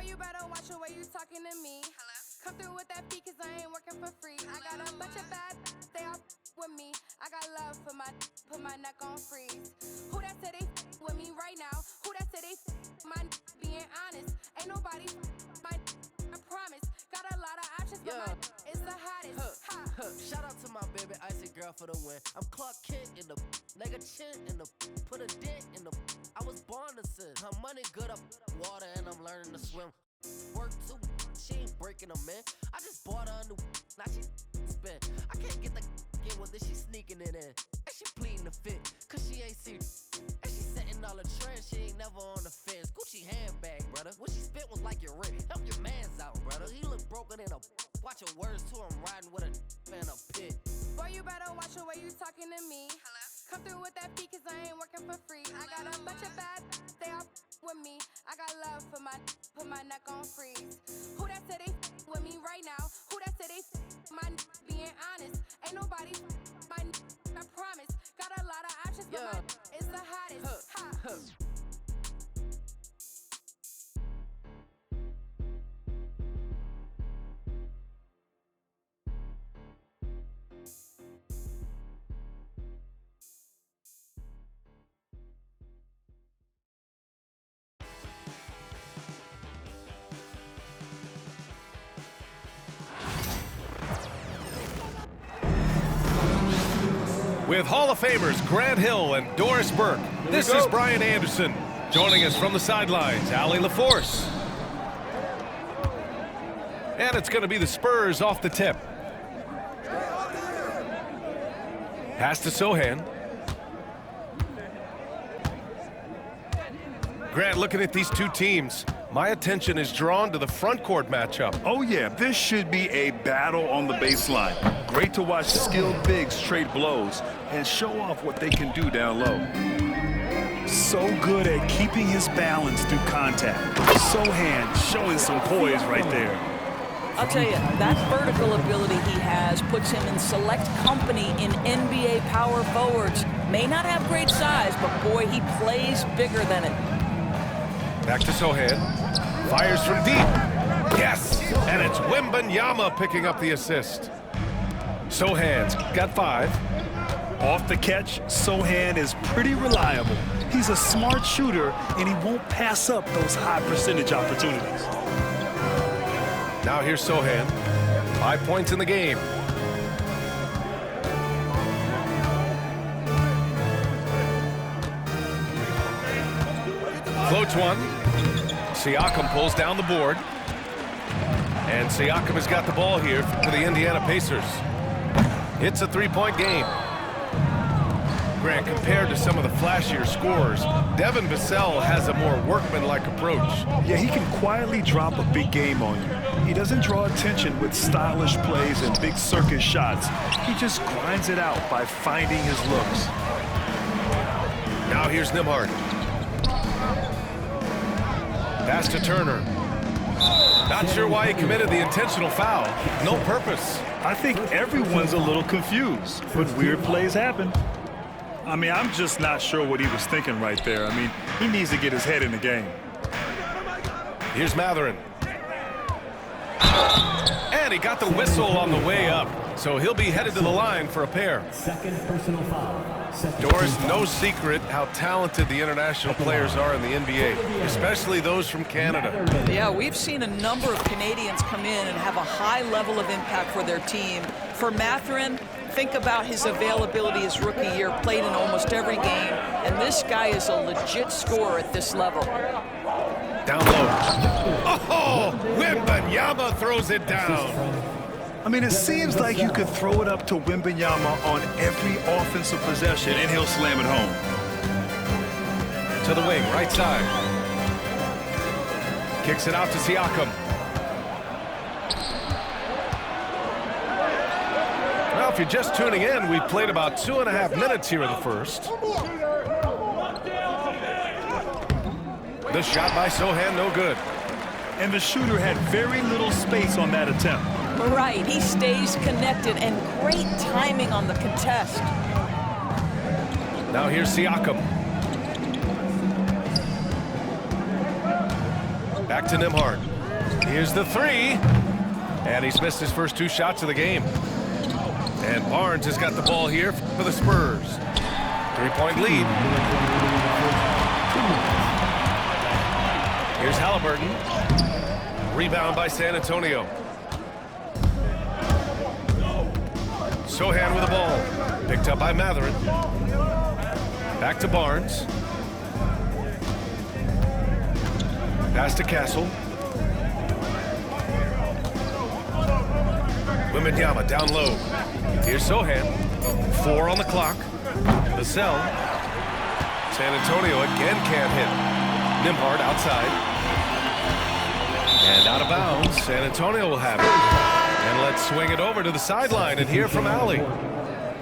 you better watch the way you talking to me. Hello? Come through with that fee, cause I ain't working for free. Hello? I got a bunch of bad, they all with me. I got love for put my neck on freeze. Who that said they with me right now? Who that said they my being honest? Ain't nobody my I promise. Got a lot of options, but my is the hottest. Shout out to my baby icy girl for the win. I'm Clark Kent in the nigga chin in the put a dent in the I was born to sin. Her money good up water and I'm learning to swim. Work too, she ain't breaking them in. I just bought her a new now she spin. I can't get the in with this, she sneaking it in. And she pleading the fit, cause she ain't seen. And she setting all the trends, she ain't never on the fence. Gucci handbag, brother. What she spent was like your rent. Help your mans out, brother. He look broken in a watch your words too, I'm riding with a in a pit. Boy, you better watch the way you talking to me. Hello? Come through with that fee, cause I ain't working for free. Hello? I got a bunch of bad, they all with me. I got love for put my neck on freeze. Who that said they with me right now? Who that said they my being honest? Ain't nobody my I promise. Got a lot of options, but my is the hottest. With Hall of Famers Grant Hill and Doris Burke, this is Brian Anderson. Joining us from the sidelines, Allie LaForce. And it's going to be the Spurs off the tip. Pass to Sohan. Grant, looking at these two teams, my attention is drawn to the front court matchup. Oh yeah, this should be a battle on the baseline. Great to watch skilled bigs trade blows and show off what they can do down low. So good at keeping his balance through contact. Sohan showing some poise right there. I'll tell you, that vertical ability he has puts him in select company in NBA power forwards. May not have great size, but boy, he plays bigger than it. Back to Sohan. Fires from deep. Yes! And it's Wembanyama picking up the assist. Sohan's got 5. Off the catch, Sohan is pretty reliable. He's a smart shooter, and he won't pass up those high percentage opportunities. Now here's Sohan. 5 points in the game. Floats one. Siakam pulls down the board. And Siakam has got the ball here for the Indiana Pacers. It's a 3-point game. Grant, compared to some of the flashier scorers, Devin Vassell has a more workmanlike approach. Yeah, he can quietly drop a big game on you. He doesn't draw attention with stylish plays and big circus shots. He just grinds it out by finding his looks. Now here's Nembhard. Pass to Turner. Not sure why he committed the intentional foul. No purpose. I think everyone's a little confused, but weird plays happen. I mean, I'm just not sure what he was thinking right there. I mean, he needs to get his head in the game. Here's Mathurin. And he got the whistle on the way up, so he'll be headed to the line for a pair. Second personal foul. Doris, no secret how talented the international players are in the NBA, especially those from Canada. Yeah, we've seen a number of Canadians come in and have a high level of impact for their team. For Mathurin, think about his availability his rookie year, played in almost every game, and this guy is a legit scorer at this level. Down low. Oh, Wembanyama throws it down. I mean, it seems like you could throw it up to Wembanyama on every offensive possession, and he'll slam it home. To the wing, right side. Kicks it out to Siakam. Well, if you're just tuning in, we've played about 2.5 minutes here in the first. The shot by Sohan, no good. And the shooter had very little space on that attempt. Right, he stays connected, and great timing on the contest. Now here's Siakam. Back to Nembhard. Here's the three. And he's missed his first 2 shots of the game. And Barnes has got the ball here for the Spurs. 3-point lead. Here's Halliburton. Rebound by San Antonio. Sohan with the ball. Picked up by Mathurin. Back to Barnes. Pass to Castle. Wembanyama down low. Here's Sohan. 4 on the clock. Vassell. San Antonio again can't hit. Nembhard outside. And out of bounds. San Antonio will have it. And let's swing it over to the sideline and hear from Allie.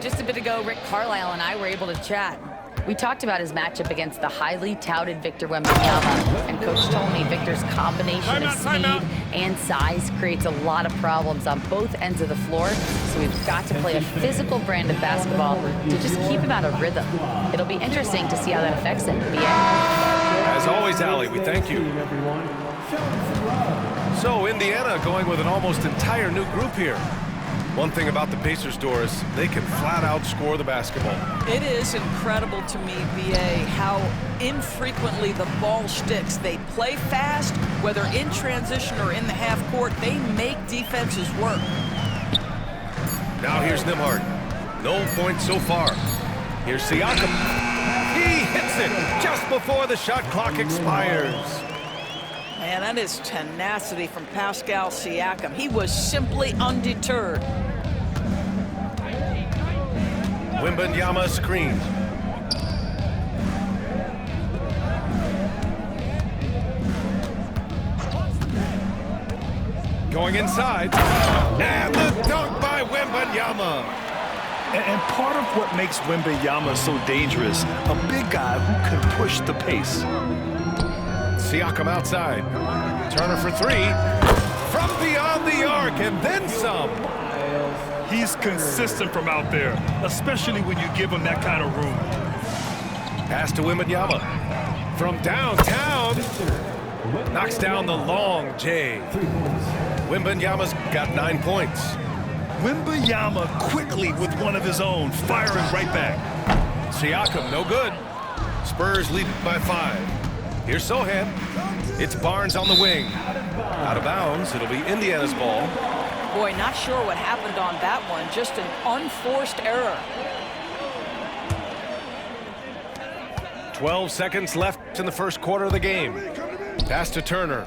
Just a bit ago, Rick Carlisle and I were able to chat. We talked about his matchup against the highly touted Victor Wembanyama, and Coach told me Victor's combination of speed and size creates a lot of problems on both ends of the floor, so we've got to play a physical brand of basketball to just keep him out of rhythm. It'll be interesting to see how that affects him. As always, Allie, we thank you. So, Indiana going with an almost entire new group here. One thing about the Pacers, Doris, they can flat out score the basketball. It is incredible to me, B.A., how infrequently the ball sticks. They play fast, whether in transition or in the half court. They make defenses work. Now here's Nembhard. No points so far. Here's Siakam. He hits it just before the shot clock expires. Man, that is tenacity from Pascal Siakam. He was simply undeterred. Wembanyama screen. Going inside. And the dunk by Wembanyama. And part of what makes Wembanyama so dangerous, a big guy who can push the pace. Siakam outside. Turner for 3. From beyond the arc and then some. He's consistent from out there, especially when you give him that kind of room. Pass to Wembanyama. From downtown. Knocks down the long J. Wembanyama's got 9 points. Wembanyama quickly with one of his own, firing right back. Siakam, no good. Spurs lead by 5. Here's Sohan. It's Barnes on the wing. Out of bounds. It'll be Indiana's ball. Boy, not sure what happened on that one. Just an unforced error. 12 seconds left in the first quarter of the game. Pass to Turner.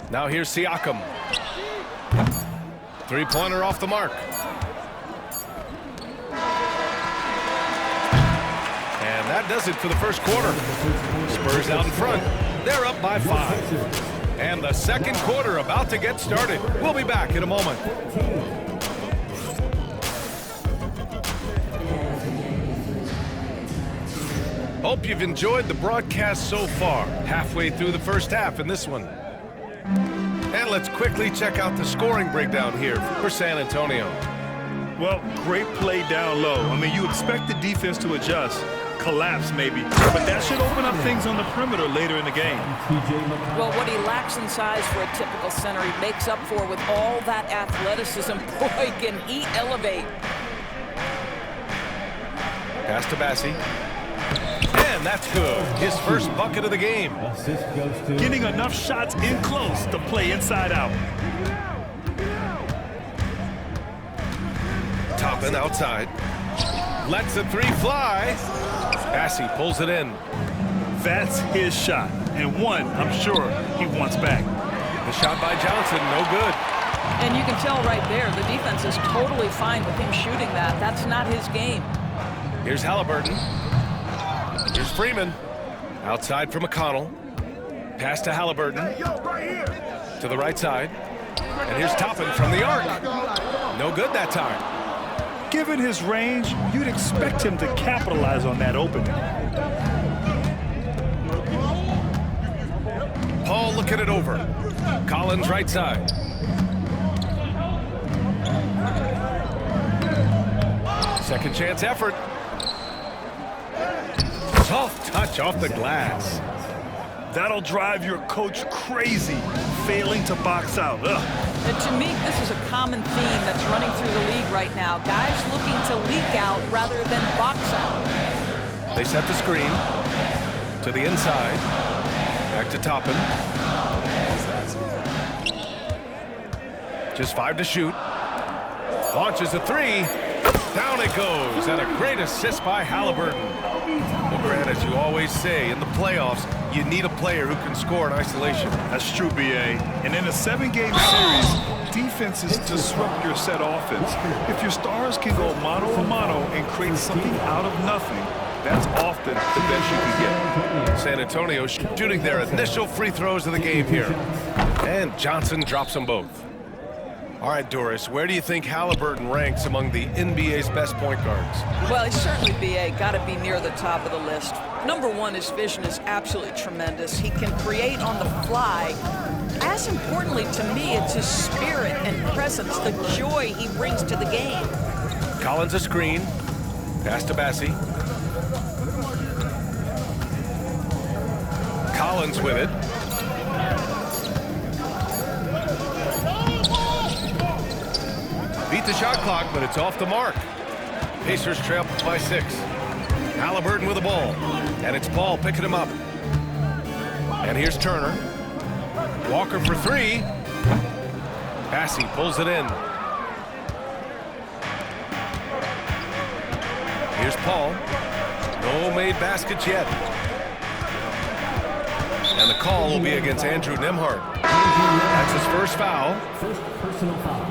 Now here's Siakam. 3-pointer off the mark. And that does it for the first quarter. Spurs out in front. They're up by 5. And the second quarter about to get started. We'll be back in a moment. Hope you've enjoyed the broadcast so far. Halfway through the first half in this one. And let's quickly check out the scoring breakdown here for San Antonio. Well, great play down low. I mean, you expect the defense to adjust, collapse maybe, but that should open up things on the perimeter later in the game. Well, what he lacks in size for a typical center, he makes up for with all that athleticism. Boy, can he elevate. Pass to Bassi. And that's good. His first bucket of the game. Getting enough shots in close to play inside out. Toppin outside. Lets the 3 fly. Bassi pulls it in. That's his shot, and one I'm sure he wants back. The shot by Johnson, no good. And you can tell right there, the defense is totally fine with him shooting that. That's not his game. Here's Halliburton. Here's Freeman. Outside for McConnell. Pass to Halliburton. To the right side. And here's Toppin from the arc. No good that time. Given his range, you'd expect him to capitalize on that opening. Paul looking it over. Collins right side. Second chance effort. Soft touch off the glass. That'll drive your coach crazy. failing to box out. Ugh. And to me, this is a common theme that's running through the league right now. Guys looking to leak out rather than box out. They set the screen to the inside. Back to Toppin. Just 5 to shoot. Launches a 3. Down it goes. And a great assist by Halliburton. Well, Grant, as you always say, in the playoffs, you need a player who can score in isolation. That's true, B.A. And in a 7-game series, defenses disrupt your set offense. If your stars can go mano-a-mano and create something out of nothing, that's often the best you can get. San Antonio shooting their initial free throws of the game here. And Johnson drops them both. All right, Doris, where do you think Halliburton ranks among the NBA's best point guards? Well, he's certainly, B.A., got to be near the top of the list. Number one, his vision is absolutely tremendous. He can create on the fly. As importantly to me, it's his spirit and presence, the joy he brings to the game. Collins a screen. Pass to Bassi. Collins with it. Beat the shot clock, but it's off the mark. Pacers trail by 6. Halliburton with the ball. And it's Paul picking him up. And here's Turner. Walker for 3. Bassi pulls it in. Here's Paul. No made baskets yet. And the call will be against Andrew Nembhard. That's his first foul. First personal foul.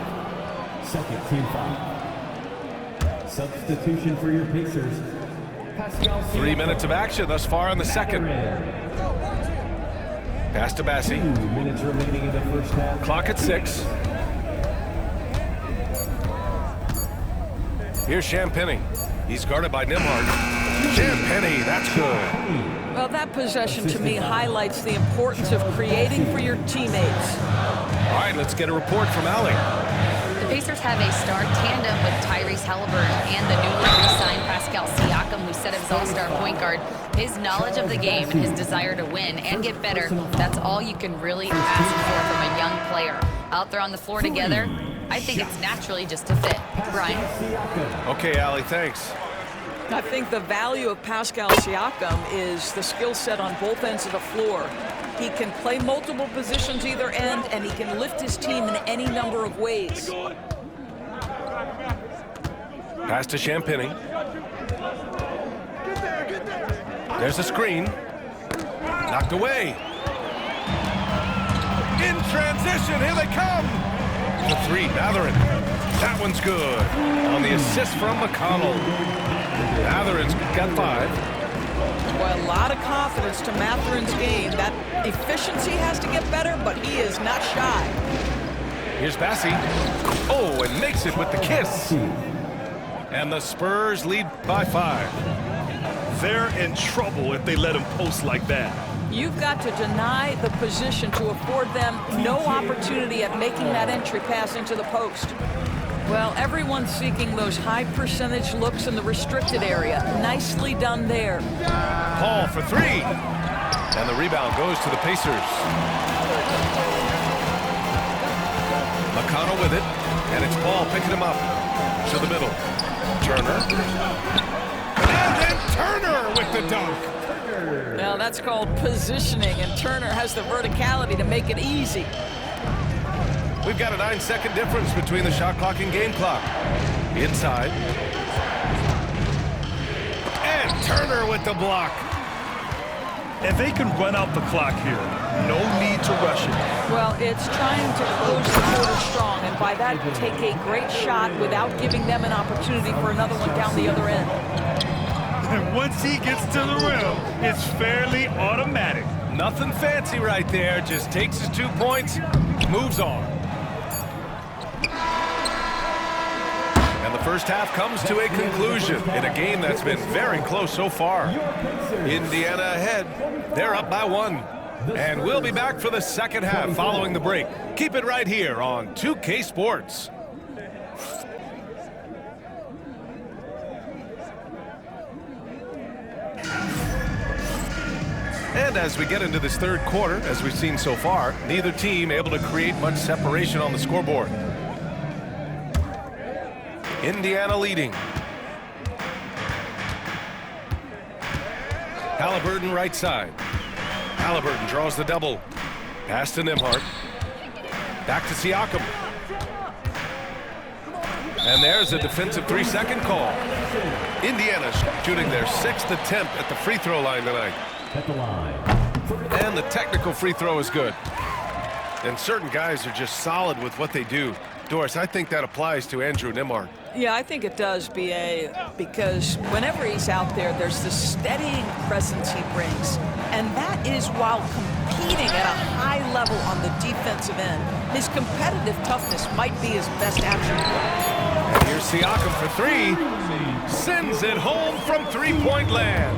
Second team foul. Substitution for your Pacers. Pascal 3 minutes of action thus far in the second. Pass to Bassi. 2 minutes remaining in the first half. Clock at 6. Here's Champagnie. He's guarded by Nembhard. Champagnie, that's good. Well, that possession to me highlights the importance of creating for your teammates. All right, let's get a report from Allie. The Pacers have a star tandem with Tyrese Halliburton and the newly re-signed Pascal Siakam, who set his all-star point guard. His knowledge of the game and his desire to win and get better, that's all you can really ask for from a young player. Out there on the floor together, I think it's naturally just a fit. Brian? Okay, Allie, thanks. I think the value of Pascal Siakam is the skill set on both ends of the floor. He can play multiple positions either end, and he can lift his team in any number of ways. Pass to Champagnie. There's a screen. Knocked away. In transition, here they come. The 3, Mathurin. That one's good. On the assist from McConnell. Mathurin's got 5. Well, a lot of confidence to Mathurin's game. That efficiency has to get better, but he is not shy. Here's Bassi. Oh, and makes it with the kiss. And the Spurs lead by 5. They're in trouble if they let him post like that. You've got to deny the position to afford them no opportunity at making that entry pass into the post. Well, everyone's seeking those high percentage looks in the restricted area. Nicely done there. Paul for 3. And the rebound goes to the Pacers. McConnell with it. And it's Paul picking him up to the middle. Turner. And then Turner with the dunk. Now that's called positioning, and Turner has the verticality to make it easy. We've got a 9-second difference between the shot clock and game clock. Inside. And Turner with the block. And they can run out the clock here. No need to rush it. Well, it's trying to close the quarter strong, and by that, take a great shot without giving them an opportunity for another one down the other end. And once he gets to the rim, it's fairly automatic. Nothing fancy right there. Just takes his 2 points, moves on. And the first half comes to a conclusion in a game that's been very close so far. Indiana ahead. They're up by 1. And we'll be back for the second half following the break. Keep it right here on 2K Sports. And as we get into this third quarter, as we've seen so far, neither team able to create much separation on the scoreboard. Indiana leading. Halliburton right side. Halliburton draws the double. Pass to Nembhard. Back to Siakam. And there's a defensive 3-second call. Indiana shooting their 6th attempt at the free throw line tonight. At the line. And the technical free throw is good. And certain guys are just solid with what they do. Doris, I think that applies to Andrew Nembhard. Yeah, I think it does, B.A., because whenever he's out there, there's this steadying presence he brings. And that is while competing at a high level on the defensive end. His competitive toughness might be his best attribute. And here's Siakam for three. Sends it home from three-point land.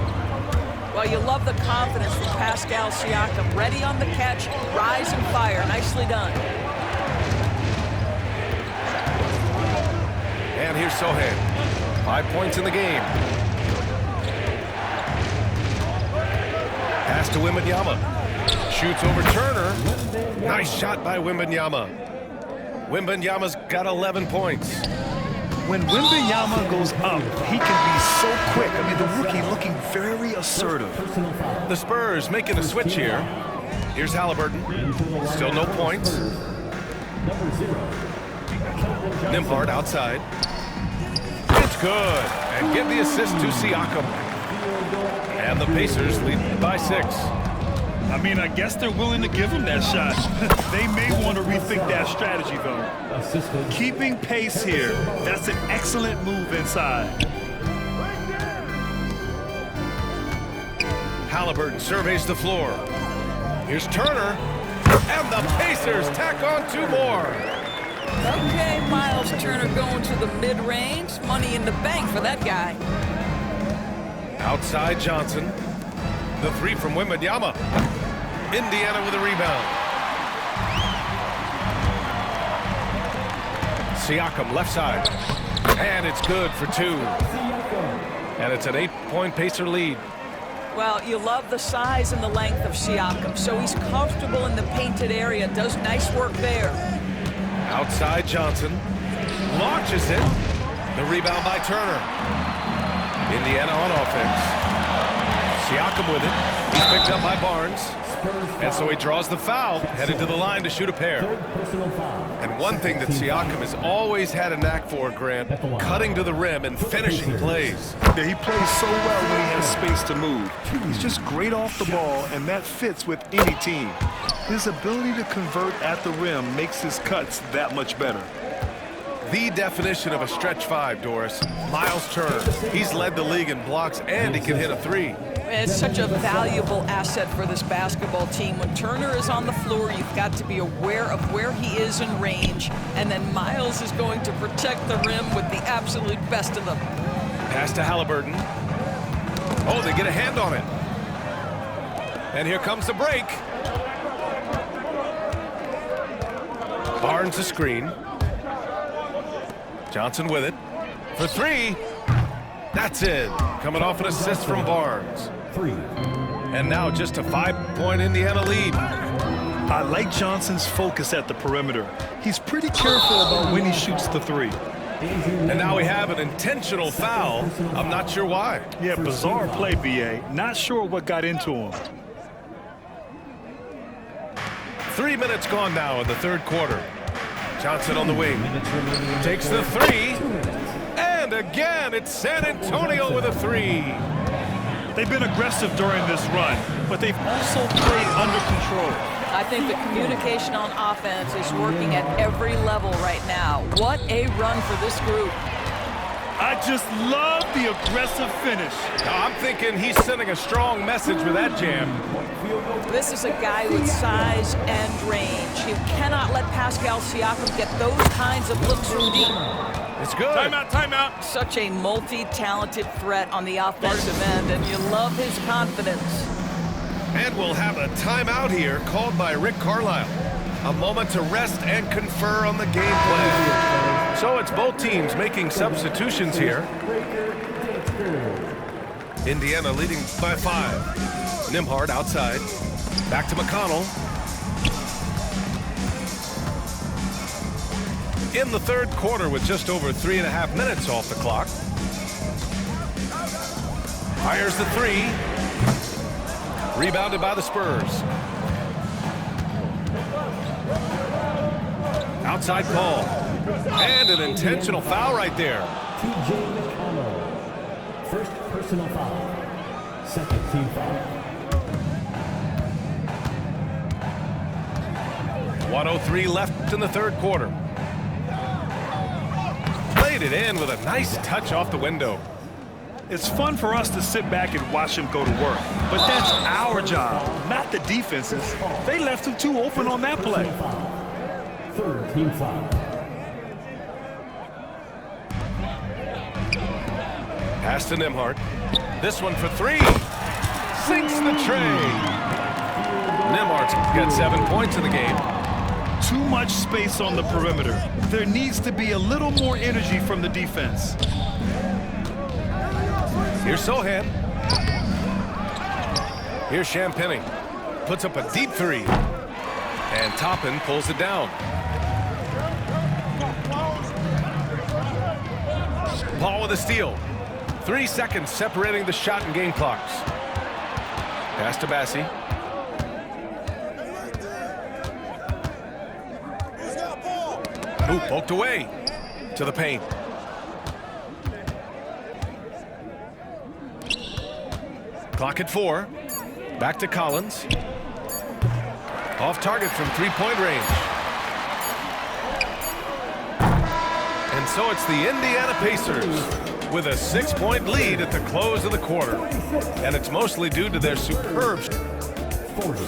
Well, you love the confidence from Pascal Siakam. Ready on the catch, rise and fire. Nicely done. And here's Sochan. 5 points in the game. Pass to Wembanyama. Shoots over Turner. Nice shot by Wembanyama. Wembanyama's got 11 points. When Wembanyama goes up, he can be so quick. I mean, the rookie looking very assertive. The Spurs making a switch here. Here's Halliburton. Still no points. Nembhard outside. It's good. And give the assist to Siakam. And the Pacers lead by 6. I mean, I guess they're willing to give him that shot. They may want to rethink that strategy, though. Keeping pace here. That's an excellent move inside. Halliburton surveys the floor. Here's Turner. And the Pacers tack on 2 more. Okay, Miles Turner going to the mid-range. Money in the bank for that guy. Outside Johnson. The 3 from Wembanyama. Indiana with a rebound. Siakam left side. And it's good for 2. And it's an 8-point Pacer lead. Well, you love the size and the length of Siakam, so he's comfortable in the painted area, does nice work there. Outside Johnson. Launches it. The rebound by Turner. Indiana on offense. Siakam with it. He's picked up by Barnes. And so he draws the foul, headed to the line to shoot a pair. And one thing that Siakam has always had a knack for, Grant, cutting to the rim and finishing plays. Yeah, he plays so well when he has space to move. He's just great off the ball, and that fits with any team. His ability to convert at the rim makes his cuts that much better. The definition of a stretch 5, Doris. Miles Turner. He's led the league in blocks, and he can hit a 3. It's such a valuable asset for this basketball team. When Turner is on the floor, you've got to be aware of where he is in range, and then Miles is going to protect the rim with the absolute best of them. Pass to Halliburton. Oh, they get a hand on it. And here comes the break. Barnes the screen. Johnson with it. For 3. That's in. Coming off an assist from Barnes. 3. And now just a 5-point Indiana lead. I like Johnson's focus at the perimeter. He's pretty careful about when he shoots the 3. And now we have an intentional foul. I'm not sure why. Yeah, bizarre play, B.A. Not sure what got into him. 3 minutes gone now in the third quarter. Johnson on the wing. Takes the 3. And again, it's San Antonio with a 3. They've been aggressive during this run, but they've also played under control. I think the communication on offense is working at every level right now. What a run for this group. I just love the aggressive finish. I'm thinking he's sending a strong message with that jam. This is a guy with size and range. You cannot let Pascal Siakam get those kinds of looks from deep. It's good. Timeout, timeout. Such a multi-talented threat on the offensive end, and you love his confidence. And we'll have a timeout here called by Rick Carlisle. A moment to rest and confer on the game plan. So it's both teams making substitutions here. Indiana leading by 5. Nembhard outside. Back to McConnell. In the third quarter with just over 3.5 minutes off the clock. Fires the three. Rebounded by the Spurs. Outside call. And an intentional foul right there. TJ McConnell. First personal foul. Second team foul. 1:03 left in the third quarter. Played it in with a nice touch off the window. It's fun for us to sit back and watch him go to work, but that's our job, not the defense's. They left him too open on that play. Third team foul. Pass to Nembhard. This one for three. Sinks the tray. Nembhard's got 7 points in the game. Too much space on the perimeter. There needs to be a little more energy from the defense. Here's Sohan. Here's Champagnie. Puts up a deep three. And Toppin pulls it down. Paul with a steal. 3 seconds separating the shot and game clocks. Pass to Bassi. Ooh, poked away to the paint. Clock at 4. Back to Collins. Off target from three-point range. And so it's the Indiana Pacers with a 6-point lead at the close of the quarter. And it's mostly due to their superb. 40.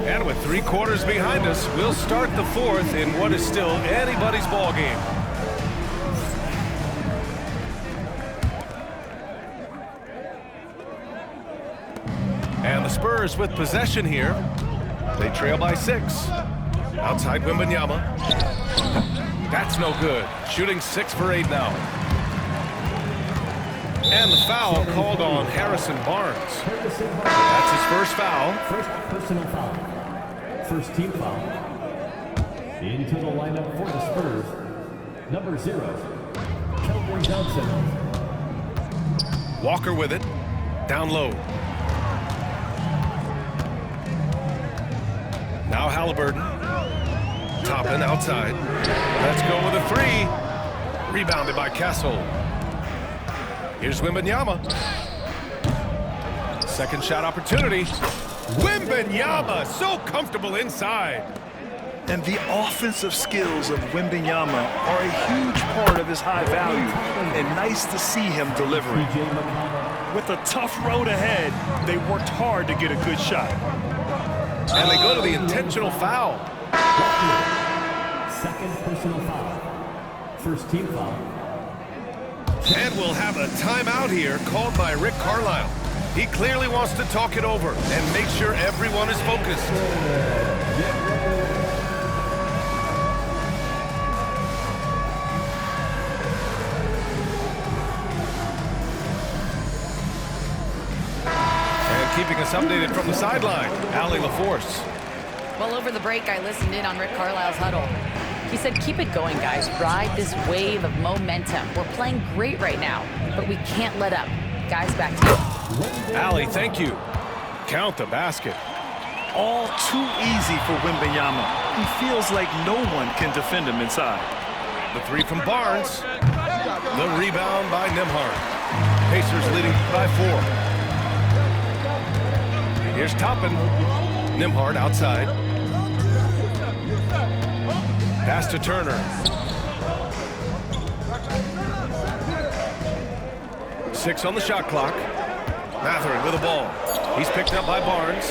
And with 3 quarters behind us, we'll start the fourth in what is still anybody's ball game. And the Spurs with possession here. They trail by 6. Outside Wembanyama. That's no good. Shooting 6 for 8 now. And the foul called on Harrison Barnes. That's his first foul. First personal foul. First team foul. Into the lineup for the Spurs. Number 0, Keldon Johnson. Walker with it. Down low. Now Halliburton. Toppin outside. Let's go with a 3. Rebounded by Castle. Here's Wembanyama. Second shot opportunity. Wembanyama, so comfortable inside. And the offensive skills of Wembanyama are a huge part of his high value, and nice to see him delivering. With a tough road ahead, they worked hard to get a good shot. And they go to the intentional foul. Second personal foul. First team foul. And we'll have a timeout here called by Rick Carlisle. He clearly wants to talk it over and make sure everyone is focused. And keeping us updated from the sideline, Allie LaForce. Well, over the break, I listened in on Rick Carlisle's huddle. He said, keep it going, guys. Ride this wave of momentum. We're playing great right now, but we can't let up. Guys, back to you. Allie, thank you. Count the basket. All too easy for Wembanyama. He feels like no one can defend him inside. The 3 from Barnes. The rebound by Nembhard. Pacers leading by 4. Here's Toppin. Nembhard outside. Pass to Turner. 6 on the shot clock. Mathurin with the ball. He's picked up by Barnes.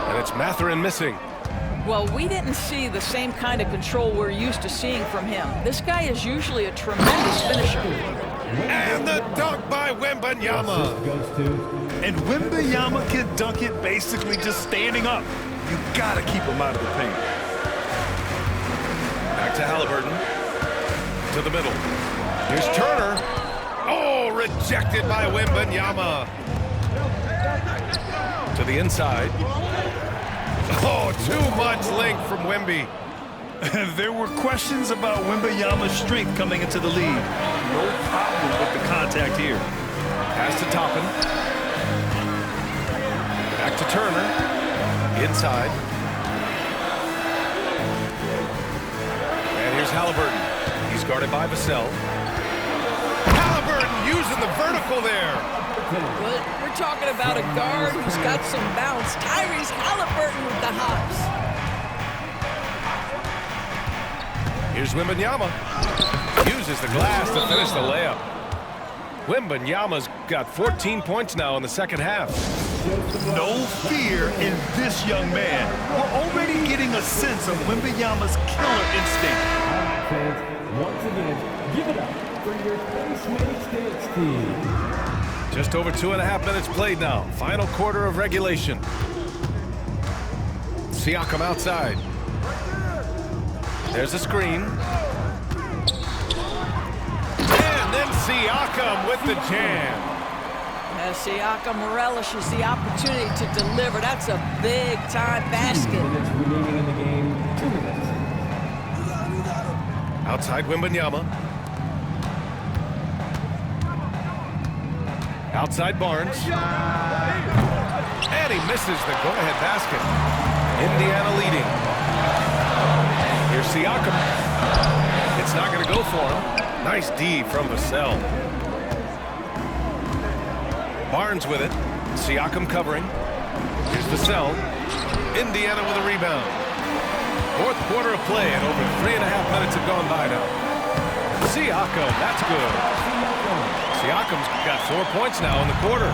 And it's Mathurin missing. Well, we didn't see the same kind of control we're used to seeing from him. This guy is usually a tremendous finisher. And the dunk by Wembanyama. And Wembanyama can dunk it basically just standing up. You gotta keep him out of the paint. Back to Halliburton. To the middle. Here's Turner. Oh, rejected by Wembanyama. To the inside. Oh, too much length from Wemby. There were questions about Wembanyama's strength coming into the league. No problem with the contact here. Pass to Toppin. Back to Turner. Inside. And here's Halliburton. He's guarded by Vassell. Halliburton using the vertical there. But we're talking about a guard who's got some bounce. Tyrese Halliburton with the hops. Here's Wembanyama. Uses the glass to finish the layup. Wembanyama's got 14 points now in the second half. No fear in this young man. We're already getting a sense of Wembanyama's killer instinct. Fans, once again, give it up for your Space States team. Just over 2.5 minutes played now. Final quarter of regulation. Siakam outside. There's a screen. And then Siakam with the jam. As Siakam relishes the opportunity to deliver. That's a big-time basket. 2 minutes remaining in the game. 2 minutes. Outside Wembanyama. Outside Barnes. And he misses the go-ahead basket. Indiana leading. Here's Siakam. It's not going to go for him. Nice D from Vassell. Barnes with it. Siakam covering. Here's Vassell. Indiana with a rebound. Fourth quarter of play and over 3.5 minutes have gone by now. Siakam, that's good. Siakam's got 4 points now in the quarter.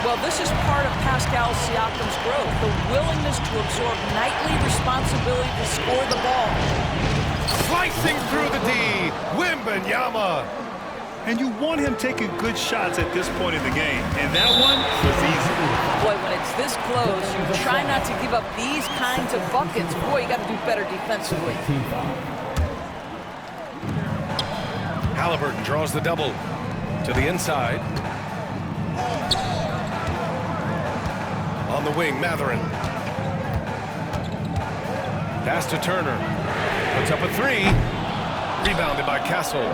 Well, this is part of Pascal Siakam's growth, the willingness to absorb nightly responsibility to score the ball. Slicing through the D, Wembanyama. And you want him taking good shots at this point in the game. And that one was easy. Boy, when it's this close, you try not to give up these kinds of buckets. Boy, you got to do better defensively. Halliburton draws the double to the inside. On the wing, Mathurin. Pass to Turner. Puts up a three. Rebounded by Castle.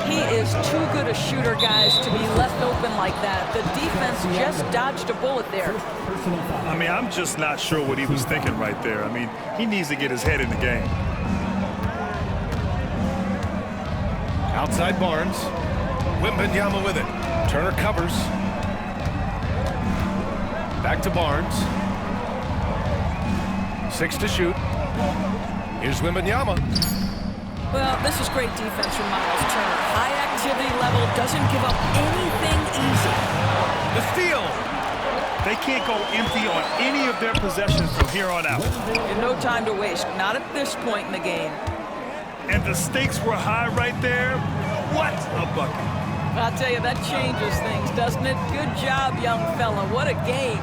He is too good a shooter, guys, to be left open like that. The defense just dodged a bullet there. I mean, I'm just not sure what he was thinking right there. I mean, he needs to get his head in the game. Outside Barnes. Wembanyama with it. Turner covers. Back to Barnes. 6 to shoot. Here's Wembanyama. Well, this is great defense from Miles Turner. High activity level, doesn't give up anything easy. The steal. They can't go empty on any of their possessions from here on out. And no time to waste, not at this point in the game. And the stakes were high right there. What a bucket. I'll tell you, that changes things, doesn't it? Good job, young fella. What a game.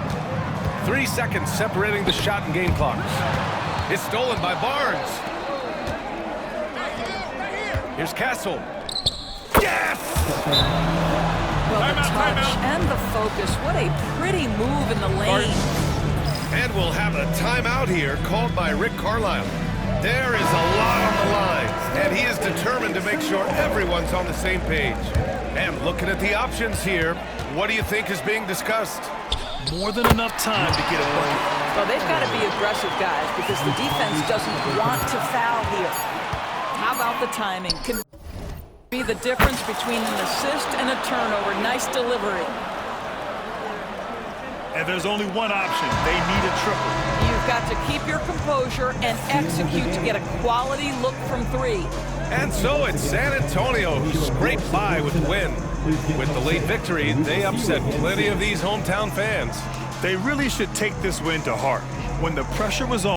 3 seconds separating the shot and game clocks. It's stolen by Barnes. Here's Castle. Yes! Well, the touch and the focus. What a pretty move in the lane. And we'll have a timeout here called by Rick Carlisle. There is a lot on the line, and he is determined to make sure everyone's on the same page. And looking at the options here, what do you think is being discussed? More than enough time to get a bucket. Well, they've got to be aggressive, guys, because the defense doesn't want to foul here. How about the timing? Could be the difference between an assist and a turnover. Nice delivery. And there's only one option. They need a triple. You've got to keep your composure and execute to get a quality look from three. And so it's San Antonio who scraped by with the win. With the late victory, they upset plenty of these hometown fans. They really should take this win to heart. When the pressure was on,